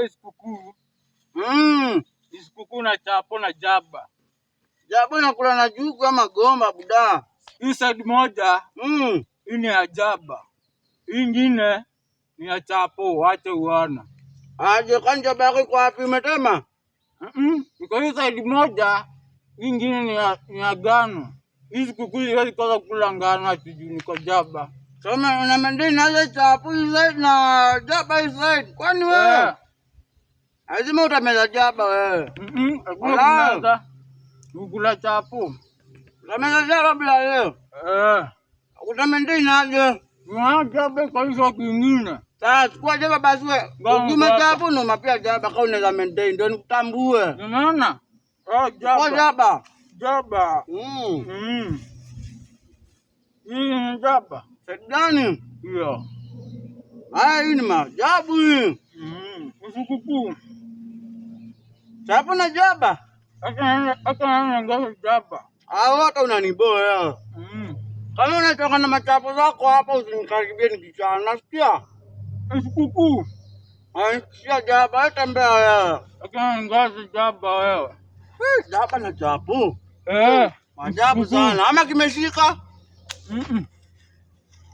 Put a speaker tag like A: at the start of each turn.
A: Sikukuu. Sikukuu na chapo na jaba.
B: Jaba nakula na jugu ama gomba buda.
A: Hii side moja hii ni ya jaba. Hii ingine ni ya chapo, wacha uona.
B: Aje kwani jaba yako iko wapi umetema?
A: Iko hii side moja, hii ingine ni ya ngano. Hii sikukuu siwezi kosa kula ngano ati juu niko jaba.
B: Sema una maintain aje chapo hii side na jaba hii side. Kwani wewe? Lazima utameza jaba wewe.
A: Hakuna ukula chapo.
B: Utameza jaba bila leo. Utamaintain aje?
A: Jaba kwa hizo kingine.
B: Sasa chukua jaba basi wewe. Ukima chapo na mapia jaba kama unaweza maintain ndio nikutambue.
A: Unaona? Jaba.
B: Kwa jaba.
A: Jaba. Hii ni jaba.
B: Side gani?
A: Hiyo.
B: Hii ni maajabu hii.
A: Sikukuu.
B: Chapo na jaba.
A: Hata ngazi jaba.
B: Hata unaniboa. Kama unatoka na machapo zako hapa usinikaribie nikichana. Nasikia?
A: Sikukuu.
B: Nasikia jaba tembea wewe.
A: Hata ngazi jaba wewe.
B: Jaba na chapo. Maajabu sana. Ama kimeshika?